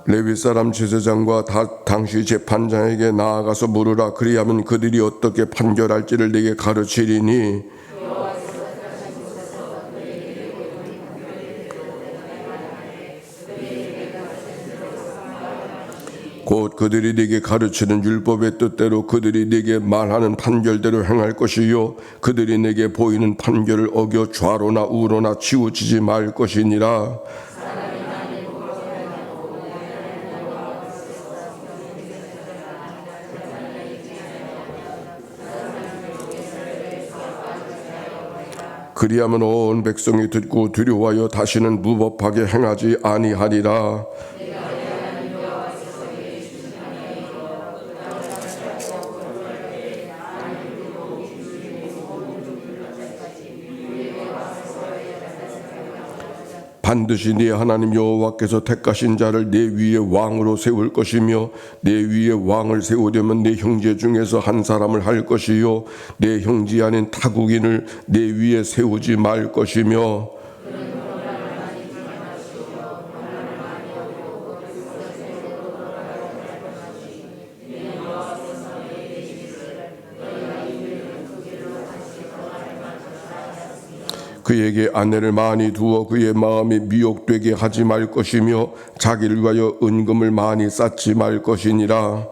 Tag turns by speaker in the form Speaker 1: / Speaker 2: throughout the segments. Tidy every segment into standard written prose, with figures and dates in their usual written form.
Speaker 1: 레위 사람 제사장과 당시 재판장에게 나아가서 물으라. 그리하면 그들이 어떻게 판결할지를 네게 가르치리니 곧 그들이 네게 가르치는 율법의 뜻대로 그들이 네게 말하는 판결대로 행할 것이요 그들이 네게 보이는 판결을 어겨 좌로나 우로나 치우치지 말 것이니라. 그리하면 온 백성이 듣고 두려워하여 다시는 무법하게 행하지 아니하리라. 반드시 네 하나님 여호와께서 택하신 자를 네 위에 왕으로 세울 것이며 네 위에 왕을 세우려면 네 형제 중에서 한 사람을 할 것이요 네 형제 아닌 타국인을 네 위에 세우지 말 것이며 그에게 아내를 많이 두어 그의 마음이 미혹되게 하지 말 것이며 자기를 위하여 은금을 많이 쌓지 말 것이니라.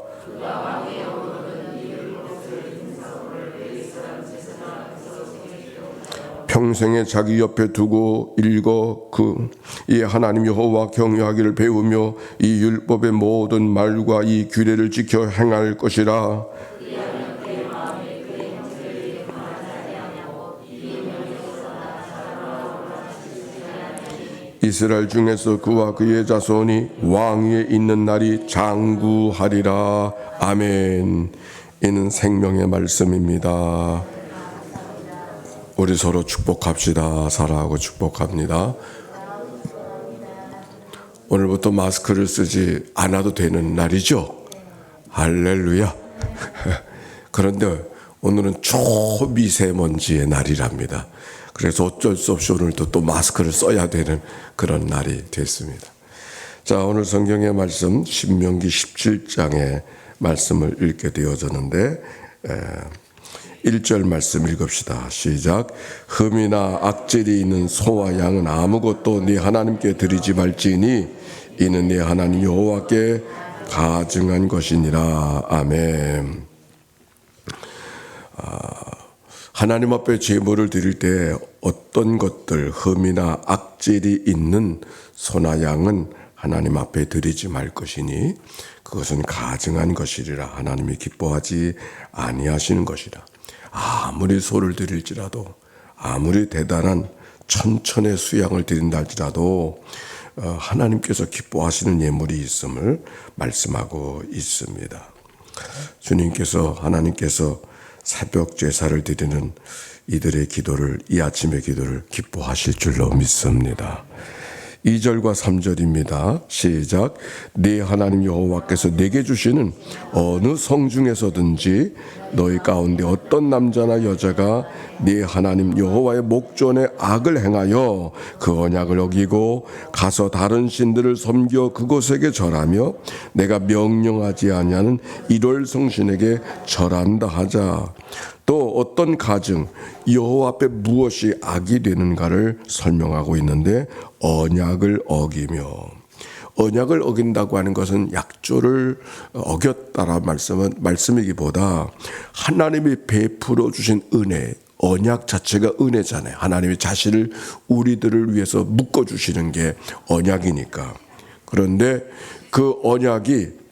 Speaker 1: 평생에 자기 옆에 두고 읽어 이 하나님 여호와 경외하기를 배우며 이 율법의 모든 말과 이 규례를 지켜 행할 것이라. 이스라엘 중에서 그와 그의 자손이 왕위에 있는 날이 장구하리라. 아멘. 이는 생명의 말씀입니다. 우리 서로 축복합시다. 사랑하고 축복합니다. 오늘부터 마스크를 쓰지 않아도 되는 날이죠. 할렐루야. 그런데 오늘은 초미세먼지의 날이랍니다. 그래서 어쩔 수 없이 오늘도 또 마스크를 써야 되는 그런 날이 됐습니다. 자, 오늘 성경의 말씀 신명기 17장의 말씀을 읽게 되어졌는데 1절 말씀 읽읍시다. 시작. 흠이나 악질이 있는 소와 양은 아무것도 네 하나님께 드리지 말지니 이는 네 하나님 여호와께 가증한 것이니라. 아멘. 하나님 앞에 제물을 드릴 때 어떤 것들, 흠이나 악질이 있는 소나 양은 하나님 앞에 드리지 말 것이니 그것은 가증한 것이리라. 하나님이 기뻐하지 아니하시는 것이라. 아무리 소를 드릴지라도 아무리 대단한 천천의 수양을 드린다 할지라도 하나님께서 기뻐하시는 예물이 있음을 말씀하고 있습니다. 주님께서 하나님께서 새벽 제사를 드리는 이들의 기도를 이 아침의 기도를 기뻐하실 줄로 믿습니다. 2절과 3절입니다. 시작. 네 하나님 여호와께서 내게 주시는 어느 성 중에서든지 너희 가운데 어떤 남자나 여자가 네 하나님 여호와의 목전에 악을 행하여 그 언약을 어기고 가서 다른 신들을 섬겨 그곳에게 절하며 내가 명령하지 아니하는 일월 성신에게 절한다 하자. 또 어떤 가증 여호와 앞에 무엇이 악이 되는가를 설명하고 있는데 언약을 어기며 언약을 어긴다고 하는 것은 약조를 어겼다라는 말씀이기보다 하나님이 베풀어 주신 은혜 언약 자체가 은혜잖아요. 하나님이 자신을 우리들을 위해서 묶어주시는 게 언약이니까. 그런데 그 언약이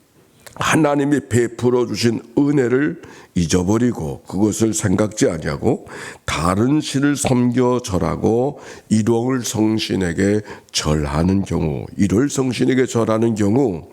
Speaker 1: 하나님이 베풀어 주신 은혜를 잊어버리고 그것을 생각지 아니하고 다른 신을 섬겨 절하고 일월 성신에게 절하는 경우, 일월 성신에게 절하는 경우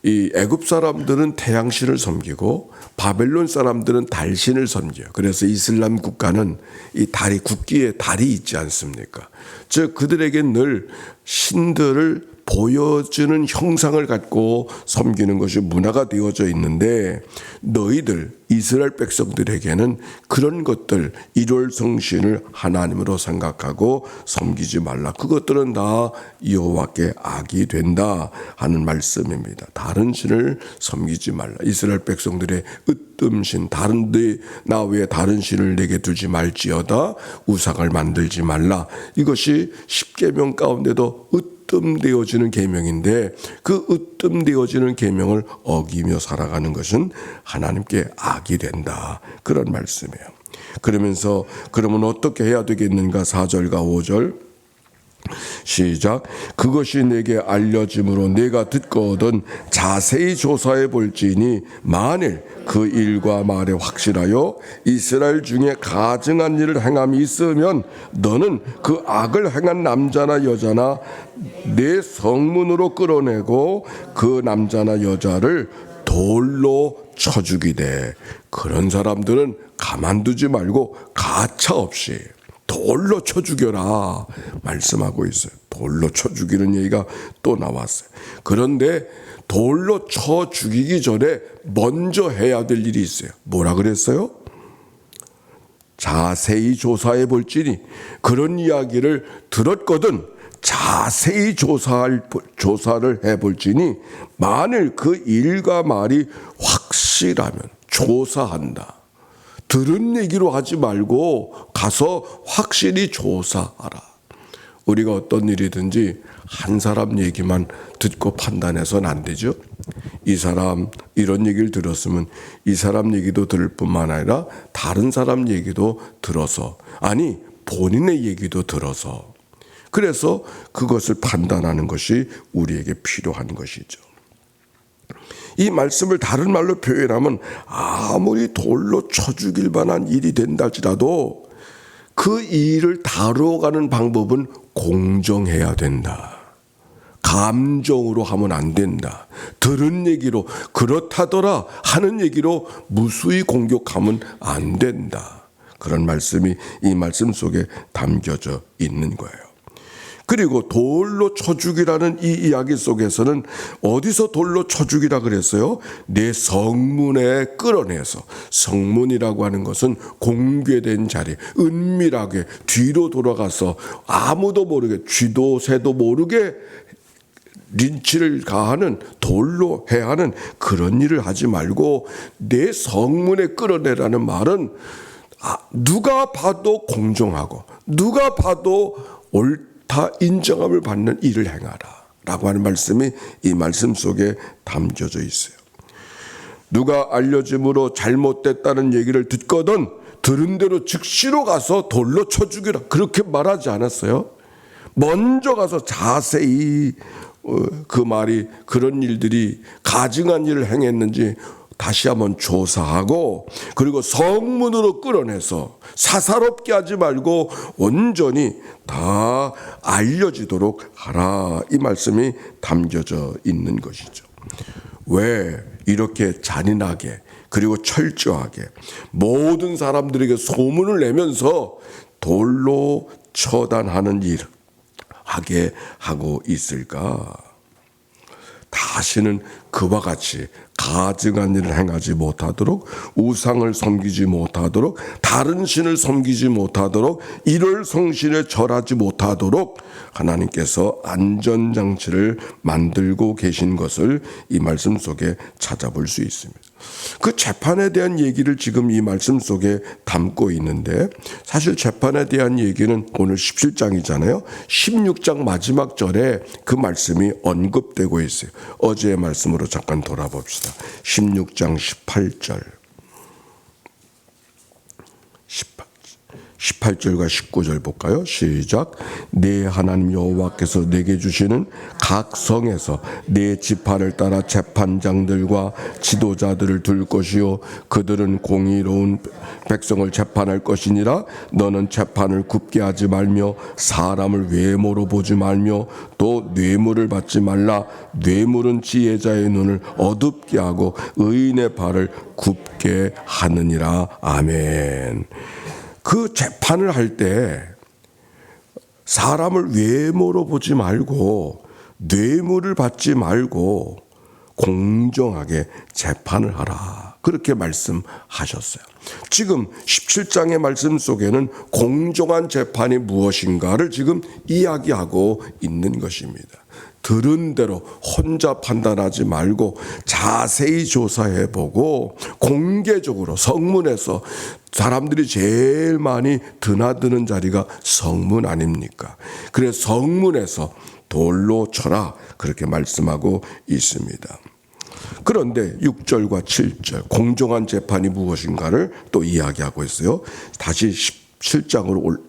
Speaker 1: 이 애굽 사람들은 태양신을 섬기고 바벨론 사람들은 달신을 섬겨요. 그래서 이슬람 국가는 이 달이 국기에 달이 있지 않습니까? 즉 그들에게 늘 신들을 보여지는 형상을 갖고 섬기는 것이 문화가 되어져 있는데, 너희들 이스라엘 백성들에게는 그런 것들, 일월성신을 하나님으로 생각하고 섬기지 말라. 그것들은 다 여호와께 악이 된다 하는 말씀입니다. 다른 신을 섬기지 말라. 이스라엘 백성들의 으뜸신, 나 외에 다른 신을 내게 두지 말지어다. 우상을 만들지 말라. 이것이 십계명 가운데도 으뜸되어지는 계명인데, 그 으뜸되어지는 계명을 어기며 살아가는 것은 하나님께 악이 된다, 그런 말씀이에요. 그러면서 그러면 어떻게 해야 되겠는가? 4절과 5절 시작. 그것이 내게 알려짐으로 내가 듣거든 자세히 조사해 볼지니, 만일 그 일과 말에 확실하여 이스라엘 중에 가증한 일을 행함이 있으면 너는 그 악을 행한 남자나 여자나 내 성문으로 끌어내고 그 남자나 여자를 돌로 쳐 죽이되, 그런 사람들은 가만두지 말고 가차없이 돌로 쳐 죽여라 말씀하고 있어요. 돌로 쳐 죽이는 얘기가 또 나왔어요. 그런데 돌로 쳐 죽이기 전에 먼저 해야 될 일이 있어요. 뭐라 그랬어요? 자세히 조사해 볼지니, 그런 이야기를 들었거든 자세히 조사를 해볼지니, 만일 그 일과 말이 확실하면 조사한다. 들은 얘기로 하지 말고 가서 확실히 조사하라. 우리가 어떤 일이든지 한 사람 얘기만 듣고 판단해서는 안 되죠. 이 사람 이런 얘기를 들었으면 이 사람 얘기도 들을 뿐만 아니라 다른 사람 얘기도 들어서, 아니 본인의 얘기도 들어서, 그래서 그것을 판단하는 것이 우리에게 필요한 것이죠. 이 말씀을 다른 말로 표현하면, 아무리 돌로 쳐 죽일 만한 일이 된다 할지라도 그 일을 다뤄가는 방법은 공정해야 된다. 감정으로 하면 안 된다. 들은 얘기로 그렇다더라 하는 얘기로 무수히 공격하면 안 된다. 그런 말씀이 이 말씀 속에 담겨져 있는 거예요. 그리고 돌로 쳐 죽이라는 이 이야기 속에서는 어디서 돌로 쳐 죽이라 그랬어요? 내 성문에 끌어내서. 성문이라고 하는 것은 공개된 자리, 은밀하게 뒤로 돌아가서 아무도 모르게, 쥐도 새도 모르게 린치를 가하는, 돌로 해하는 그런 일을 하지 말고 내 성문에 끌어내라는 말은 누가 봐도 공정하고 누가 봐도 다 인정함을 받는 일을 행하라 라고 하는 말씀이 이 말씀 속에 담겨져 있어요. 누가 알려짐으로 잘못됐다는 얘기를 듣거든 들은 대로 즉시로 가서 돌로 쳐 죽이라, 그렇게 말하지 않았어요. 먼저 가서 자세히 그 말이, 그런 일들이 가증한 일을 행했는지 다시 한번 조사하고, 그리고 성문으로 끌어내서 사사롭게 하지 말고 온전히 다 알려지도록 하라, 이 말씀이 담겨져 있는 것이죠. 왜 이렇게 잔인하게 그리고 철저하게 모든 사람들에게 소문을 내면서 돌로 처단하는 일을 하게 하고 있을까? 다시는 그와 같이 가증한 일을 행하지 못하도록, 우상을 섬기지 못하도록, 다른 신을 섬기지 못하도록, 일월성신에 절하지 못하도록 하나님께서 안전장치를 만들고 계신 것을 이 말씀 속에 찾아볼 수 있습니다. 그 재판에 대한 얘기를 지금 이 말씀 속에 담고 있는데, 사실 재판에 대한 얘기는 오늘 17장이잖아요. 16장 마지막 절에 그 말씀이 언급되고 있어요. 어제의 말씀으로 잠깐 돌아봅시다. 16장 18절 18절과 19절 볼까요? 시작. 내 하나님 여호와께서 내게 주시는 각 성에서 내 지파를 따라 재판장들과 지도자들을 둘 것이요, 그들은 공의로운 백성을 재판할 것이니라. 너는 재판을 굽게 하지 말며 사람을 외모로 보지 말며 또 뇌물을 받지 말라. 뇌물은 지혜자의 눈을 어둡게 하고 의인의 발을 굽게 하느니라. 아멘. 그 재판을 할 때 사람을 외모로 보지 말고 뇌물을 받지 말고 공정하게 재판을 하라. 그렇게 말씀하셨어요. 지금 17장의 말씀 속에는 공정한 재판이 무엇인가를 지금 이야기하고 있는 것입니다. 들은 대로 혼자 판단하지 말고 자세히 조사해보고 공개적으로 성문에서 사람들이 제일 많이 드나드는 자리가 성문 아닙니까? 그래서 성문에서 돌로 쳐라 그렇게 말씀하고 있습니다. 그런데 6절과 7절 공정한 재판이 무엇인가를 또 이야기하고 있어요. 다시 17장으로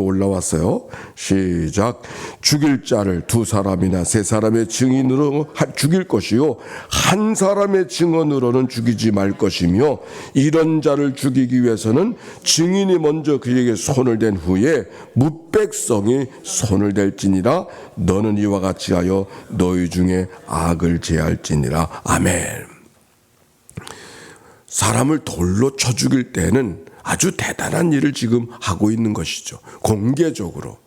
Speaker 1: 올라왔어요. 시작. 죽일 자를 두 사람이나 세 사람의 증인으로 죽일 것이요 한 사람의 증언으로는 죽이지 말 것이며 이런 자를 죽이기 위해서는 증인이 먼저 그에게 손을 댄 후에 무백성이 손을 댈지니라. 너는 이와 같이 하여 너희 중에 악을 제할지니라. 아멘. 사람을 돌로 쳐 죽일 때는 아주 대단한 일을 지금 하고 있는 것이죠. 공개적으로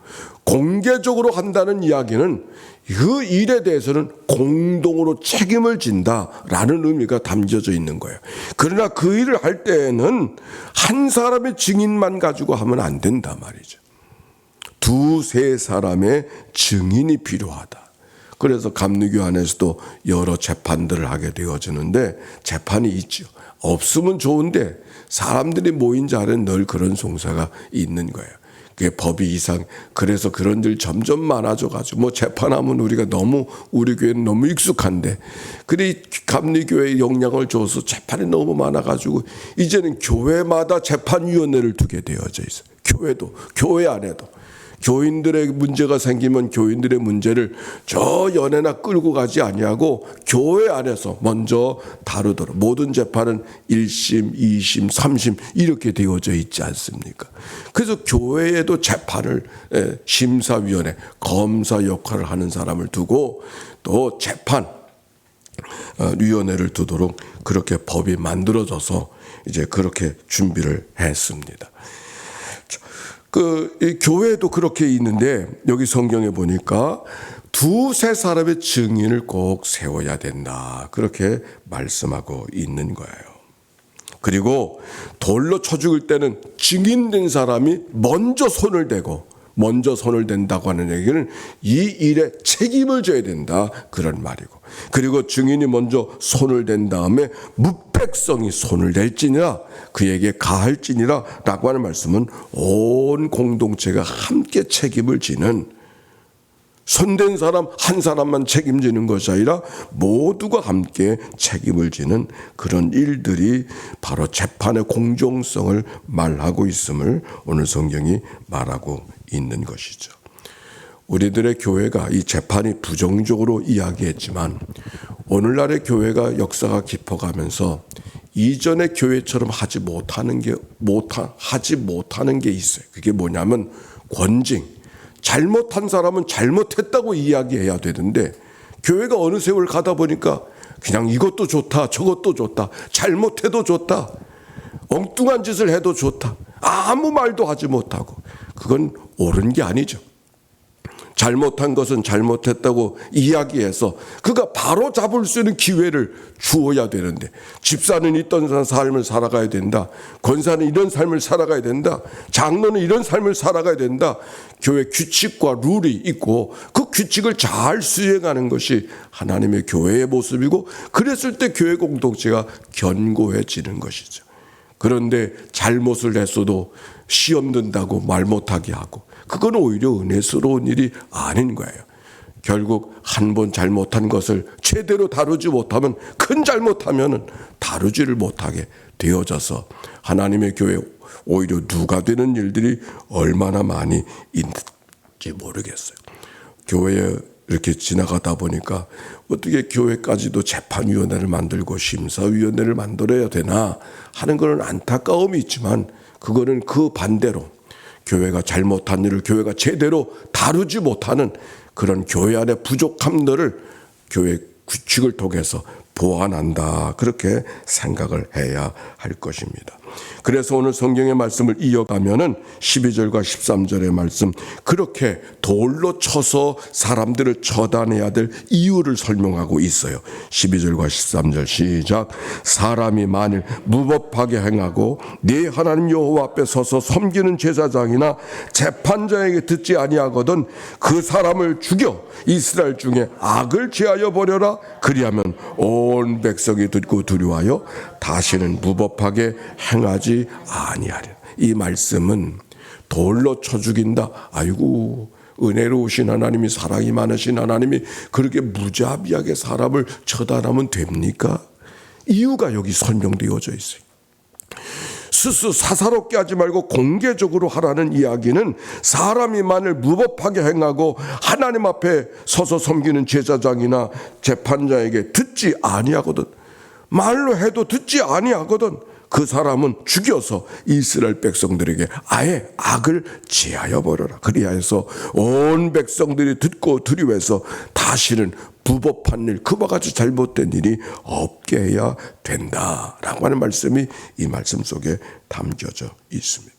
Speaker 1: 한다는 이야기는 그 일에 대해서는 공동으로 책임을 진다라는 의미가 담겨져 있는 거예요. 그러나 그 일을 할 때에는 한 사람의 증인만 가지고 하면 안 된다 말이죠. 두세 사람의 증인이 필요하다. 그래서 감리교 안에서도 여러 재판들을 하게 되어지는데 재판이 있죠. 없으면 좋은데 사람들이 모인 자리는 늘 그런 송사가 있는 거예요. 그게 법이 이상. 그래서 그런 일 점점 많아져가지고 뭐 재판하면 우리 교회는 너무 익숙한데 그래 감리교회에 영향을 줘서 재판이 너무 많아가지고 이제는 교회마다 재판위원회를 두게 되어져 있어요. 교회 안에도. 교인들의 문제가 생기면 교인들의 문제를 저 연회나 끌고 가지 아니하고 교회 안에서 먼저 다루도록 모든 재판은 1심, 2심, 3심 이렇게 되어져 있지 않습니까? 그래서 교회에도 재판을 심사위원회, 검사 역할을 하는 사람을 두고 또 재판 위원회를 두도록 그렇게 법이 만들어져서 이제 그렇게 준비를 했습니다. 이 교회도 그렇게 있는데 여기 성경에 보니까 두세 사람의 증인을 꼭 세워야 된다. 그렇게 말씀하고 있는 거예요. 그리고 돌로 쳐 죽을 때는 증인된 사람이 먼저 손을 댄다고 하는 얘기는 이 일에 책임을 져야 된다. 그런 말이고. 그리고 증인이 먼저 손을 댄 다음에 무백성이 손을 댈지니라 그에게 가할지니라 라고 하는 말씀은 온 공동체가 함께 책임을 지는 손댄 사람 한 사람만 책임지는 것이 아니라 모두가 함께 책임을 지는 그런 일들이 바로 재판의 공정성을 말하고 있음을 오늘 성경이 말하고 있는 것이죠. 우리들의 교회가 이 재판이 부정적으로 이야기했지만 오늘날의 교회가 역사가 깊어가면서 이전의 교회처럼 하지 못하는 게 있어요. 그게 뭐냐면 권징. 잘못한 사람은 잘못했다고 이야기해야 되는데 교회가 어느 세월 가다 보니까 그냥 이것도 좋다 저것도 좋다 잘못해도 좋다 엉뚱한 짓을 해도 좋다 아무 말도 하지 못하고 그건 옳은 게 아니죠. 잘못한 것은 잘못했다고 이야기해서 그가 바로 잡을 수 있는 기회를 주어야 되는데 집사는 있던 삶을 살아가야 된다. 권사는 이런 삶을 살아가야 된다. 장로는 이런 삶을 살아가야 된다. 교회 규칙과 룰이 있고 그 규칙을 잘 수행하는 것이 하나님의 교회의 모습이고 그랬을 때 교회 공동체가 견고해지는 것이죠. 그런데 잘못을 했어도 시험 든다고 말 못하게 하고 그건 오히려 은혜스러운 일이 아닌 거예요. 결국 한 번 잘못한 것을 제대로 다루지 못하면 큰 잘못하면 다루지를 못하게 되어져서 하나님의 교회 오히려 누가 되는 일들이 얼마나 많이 있는지 모르겠어요. 교회에 이렇게 지나가다 보니까 어떻게 교회까지도 재판위원회를 만들고 심사위원회를 만들어야 되나 하는 그런 안타까움이 있지만 그거는 그 반대로 교회가 잘못한 일을 교회가 제대로 다루지 못하는 그런 교회 안의 부족함들을 교회 규칙을 통해서 보완한다. 그렇게 생각을 해야 할 것입니다. 그래서 오늘 성경의 말씀을 이어가면은 12절과 13절의 말씀, 그렇게 돌로 쳐서 사람들을 처단해야 될 이유를 설명하고 있어요. 12절과 13절 시작. 사람이 만일 무법하게 행하고 네 하나님 여호와 앞에 서서 섬기는 제사장이나 재판자에게 듣지 아니하거든 그 사람을 죽여 이스라엘 중에 악을 제하여 버려라. 그리하면 온 백성이 듣고 두려워하여 다시는 무법하게 행하지 아니하리라. 이 말씀은 돌로 쳐 죽인다. 아이고, 은혜로우신 하나님이, 사랑이 많으신 하나님이 그렇게 무자비하게 사람을 처단하면 됩니까? 이유가 여기 설명되어져 있어요. 스스 사사롭게 하지 말고 공개적으로 하라는 이야기는 사람이 만일 무법하게 행하고 하나님 앞에 서서 섬기는 제사장이나 재판자에게 듣지 아니하거든, 말로 해도 듣지 아니하거든 그 사람은 죽여서 이스라엘 백성들에게 아예 악을 제하여 버려라. 그리하여서 온 백성들이 듣고 두려워해서 다시는 무법한 일, 그와 같이 잘못된 일이 없게 해야 된다라고 하는 말씀이 이 말씀 속에 담겨져 있습니다.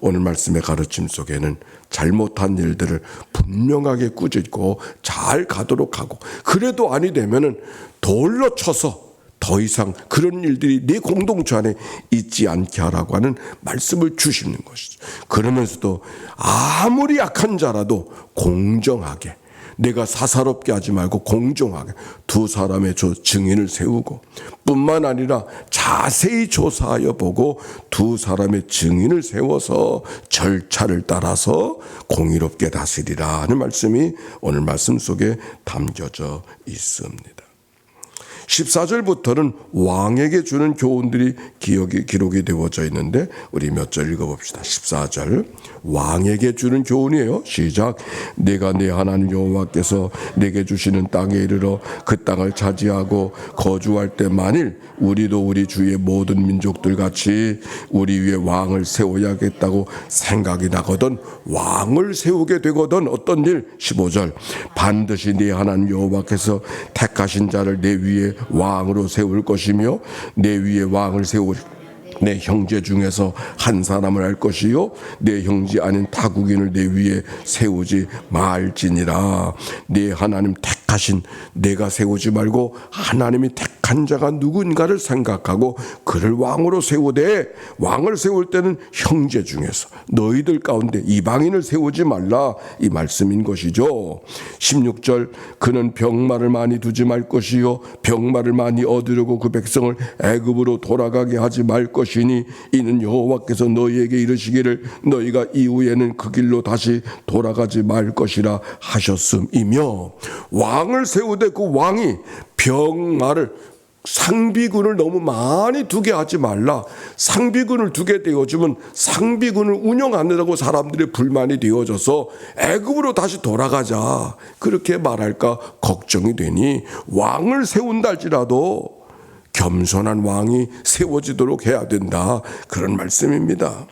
Speaker 1: 오늘 말씀의 가르침 속에는 잘못한 일들을 분명하게 꾸짖고 잘 가도록 하고, 그래도 아니 되면은 돌로 쳐서 더 이상 그런 일들이 내 공동체 안에 있지 않게 하라고 하는 말씀을 주시는 것이죠. 그러면서도 아무리 약한 자라도 공정하게, 내가 사사롭게 하지 말고 공정하게 두 사람의 증인을 세우고, 뿐만 아니라 자세히 조사하여 보고 두 사람의 증인을 세워서 절차를 따라서 공의롭게 다스리라 하는 말씀이 오늘 말씀 속에 담겨져 있습니다. 14절부터는 왕에게 주는 교훈들이 기록이 되어져 있는데 우리 몇 절 읽어봅시다. 14절 왕에게 주는 교훈이에요. 시작. 내가 내 하나님 여호와께서 내게 주시는 땅에 이르러 그 땅을 차지하고 거주할 때 만일 우리도 우리 주위의 모든 민족들 같이 우리 위에 왕을 세워야겠다고 생각이 나거든 왕을 세우게 되거든 어떤 일? 15절 반드시 네 하나님 여호와께서 택하신 자를 내 위에 왕으로 세울 것이며 내 위에 왕을 세울 내 형제 중에서 한 사람을 할 것이요 내 형제 아닌 타국인을 내 위에 세우지 말지니라. 네 하나님 택하신, 내가 세우지 말고 하나님이 택한 자가 누군가를 생각하고 그를 왕으로 세우되, 왕을 세울 때는 형제 중에서 너희들 가운데 이방인을 세우지 말라 이 말씀인 것이죠. 16절 그는 병마를 많이 두지 말 것이요 병마를 많이 얻으려고 그 백성을 애굽으로 돌아가게 하지 말 것이니 이는 여호와께서 너희에게 이르시기를 너희가 이후에는 그 길로 다시 돌아가지 말 것이라 하셨음이며, 왕을 세우되 그 왕이 병마를, 상비군을 너무 많이 두게 하지 말라. 상비군을 두게 되어지면 상비군을 운영하느라고 사람들의 불만이 되어져서 애굽으로 다시 돌아가자 그렇게 말할까 걱정이 되니 왕을 세운다 할지라도 겸손한 왕이 세워지도록 해야 된다 그런 말씀입니다.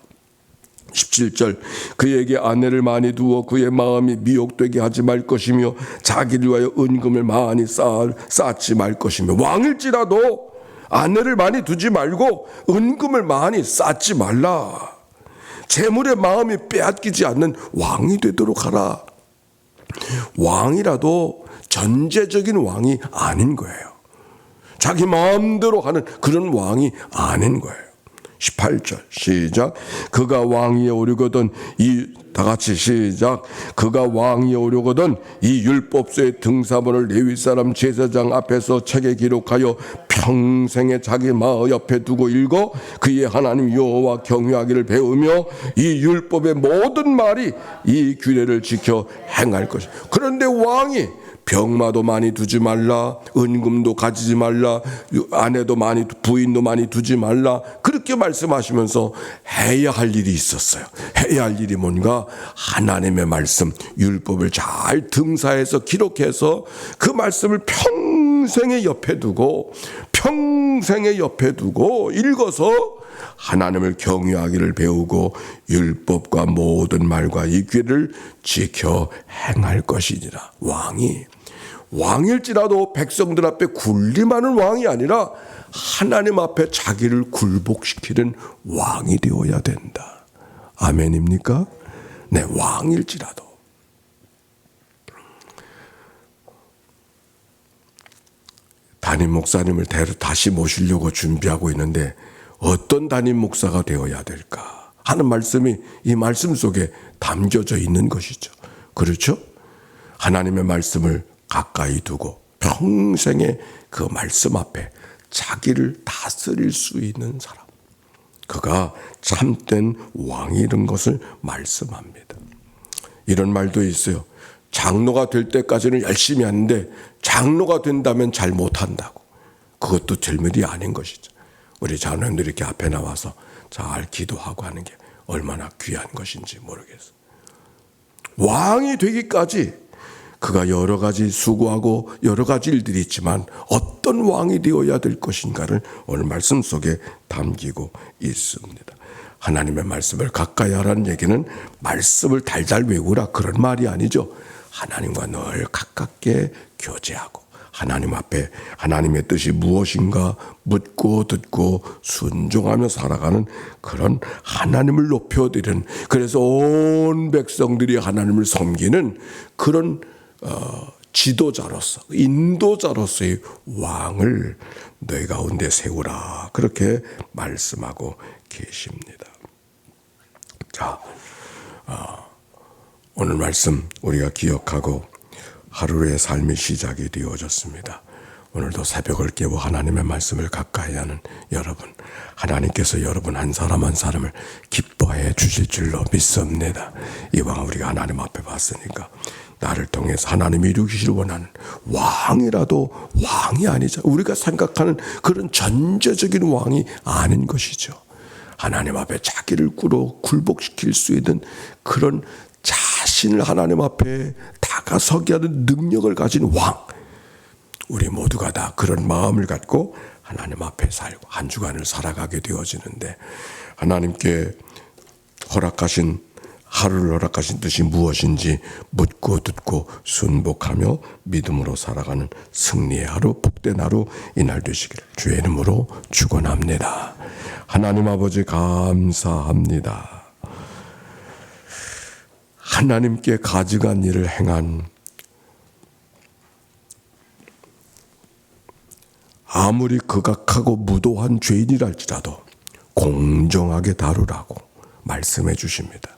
Speaker 1: 17절 그에게 아내를 많이 두어 그의 마음이 미혹되게 하지 말 것이며 자기를 위하여 은금을 많이 쌓지 말 것이며, 왕일지라도 아내를 많이 두지 말고 은금을 많이 쌓지 말라. 재물에 마음이 빼앗기지 않는 왕이 되도록 하라. 왕이라도 전제적인 왕이 아닌 거예요. 자기 마음대로 하는 그런 왕이 아닌 거예요. 18절 시작. 그가 왕위에 오르거든 다 같이 시작. 그가 왕위에 오르거든 이 율법서의 등사본을 레위 사람 제사장 앞에서 책에 기록하여 평생에 자기 마음 옆에 두고 읽어 그의 하나님 여호와 경외하기를 배우며 이 율법의 모든 말이 이 규례를 지켜 행할 것이다. 그런데 왕이 병마도 많이 두지 말라, 은금도 가지지 말라, 아내도 많이, 부인도 많이 두지 말라 그렇게 말씀하시면서 해야 할 일이 있었어요. 해야 할 일이 뭔가? 하나님의 말씀 율법을 잘 등사해서 기록해서 그 말씀을 평생에 옆에 두고 읽어서 하나님을 경외하기를 배우고 율법과 모든 말과 이 규례를 지켜 행할 것이니라. 왕일지라도 백성들 앞에 군림하는 왕이 아니라 하나님 앞에 자기를 굴복시키는 왕이 되어야 된다. 아멘입니까? 네, 왕일지라도. 담임 목사님을 다시 모시려고 준비하고 있는데 어떤 담임 목사가 되어야 될까 하는 말씀이 이 말씀 속에 담겨져 있는 것이죠. 그렇죠? 하나님의 말씀을 가까이 두고 평생에 그 말씀 앞에 자기를 다스릴 수 있는 사람, 그가 참된 왕이라는 것을 말씀합니다. 이런 말도 있어요. 장로가 될 때까지는 열심히 하는데 장로가 된다면 잘 못한다고. 그것도 절멸이 아닌 것이죠. 우리 장로님들이 이렇게 앞에 나와서 잘 기도하고 하는 게 얼마나 귀한 것인지 모르겠어요. 왕이 되기까지 그가 여러 가지 수고하고 여러 가지 일들이 있지만 어떤 왕이 되어야 될 것인가를 오늘 말씀 속에 담기고 있습니다. 하나님의 말씀을 가까이 하라는 얘기는 말씀을 달달 외우라 그런 말이 아니죠. 하나님과 늘 가깝게 교제하고 하나님 앞에 하나님의 뜻이 무엇인가 묻고 듣고 순종하며 살아가는 그런 하나님을 높여드리는, 그래서 온 백성들이 하나님을 섬기는 그런 지도자로서 인도자로서의 왕을 너희 가운데 세우라, 그렇게 말씀하고 계십니다. 자, 오늘 말씀 우리가 기억하고 하루의 삶의 시작이 되어졌습니다. 오늘도 새벽을 깨워 하나님의 말씀을 가까이 하는 여러분, 하나님께서 여러분 한 사람 한 사람을 기뻐해 주실 줄로 믿습니다. 이왕 우리가 하나님 앞에 봤으니까 나를 통해서 하나님이 이루기를 원하는 왕이라도 왕이 아니죠. 우리가 생각하는 그런 전제적인 왕이 아닌 것이죠. 하나님 앞에 자기를 굴복시킬 수 있는 그런 자신을 하나님 앞에 다가서게 하는 능력을 가진 왕, 우리 모두가 다 그런 마음을 갖고 하나님 앞에 살고 한 주간을 살아가게 되어지는데, 하나님께 허락하신 하루를 허락하신 뜻이 무엇인지 묻고 듣고 순복하며 믿음으로 살아가는 승리의 하루, 복된 하루 이 날 되시기를 주의 이름으로 축원합니다. 하나님 아버지 감사합니다. 하나님께 가증한 일을 행한, 아무리 극악하고 무도한 죄인이랄지라도 공정하게 다루라고 말씀해 주십니다.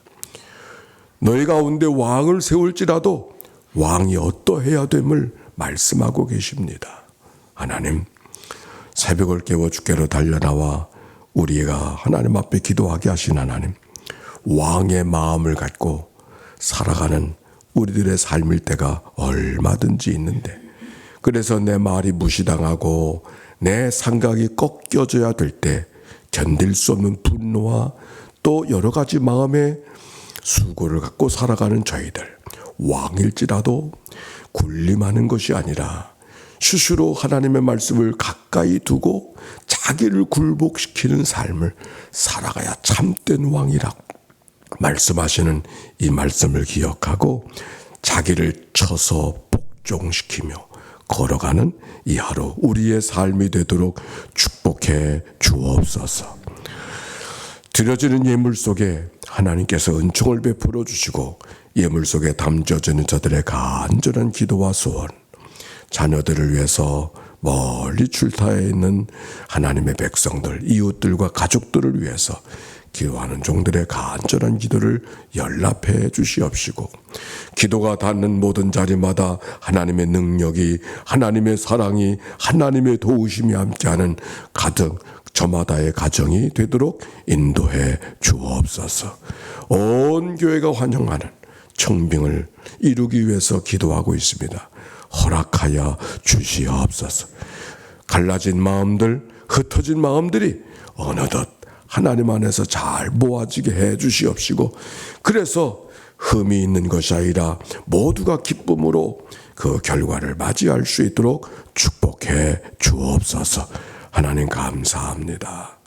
Speaker 1: 너희 가운데 왕을 세울지라도 왕이 어떠해야 됨을 말씀하고 계십니다. 하나님, 새벽을 깨워 주께로 달려나와 우리가 하나님 앞에 기도하게 하신 하나님, 왕의 마음을 갖고 살아가는 우리들의 삶일 때가 얼마든지 있는데, 그래서 내 말이 무시당하고 내 생각이 꺾여져야 될 때 견딜 수 없는 분노와 또 여러 가지 마음의 수고를 갖고 살아가는 저희들, 왕일지라도 군림하는 것이 아니라 스스로 하나님의 말씀을 가까이 두고 자기를 굴복시키는 삶을 살아가야 참된 왕이라고 말씀하시는 이 말씀을 기억하고 자기를 쳐서 복종시키며 걸어가는 이 하루 우리의 삶이 되도록 축복해 주옵소서. 드려지는 예물 속에 하나님께서 은총을 베풀어 주시고 예물 속에 담겨지는 저들의 간절한 기도와 소원, 자녀들을 위해서 멀리 출타해 있는 하나님의 백성들, 이웃들과 가족들을 위해서 기도하는 종들의 간절한 기도를 연락해 주시옵시고, 기도가 닿는 모든 자리마다 하나님의 능력이, 하나님의 사랑이, 하나님의 도우심이 함께하는 가정, 저마다의 가정이 되도록 인도해 주옵소서. 온 교회가 환영하는 청빙을 이루기 위해서 기도하고 있습니다. 허락하여 주시옵소서. 갈라진 마음들, 흩어진 마음들이 어느덧 하나님 안에서 잘 모아지게 해 주시옵시고, 그래서 흠이 있는 것이 아니라 모두가 기쁨으로 그 결과를 맞이할 수 있도록 축복해 주옵소서. 하나님 감사합니다.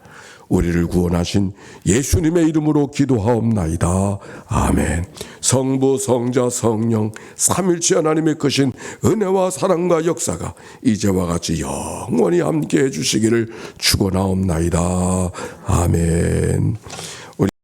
Speaker 1: 우리를 구원하신 예수님의 이름으로 기도하옵나이다. 아멘. 성부, 성자, 성령 삼일체 하나님의 크신 은혜와 사랑과 역사가 이제와 같이 영원히 함께해 주시기를 축원하옵나이다. 아멘.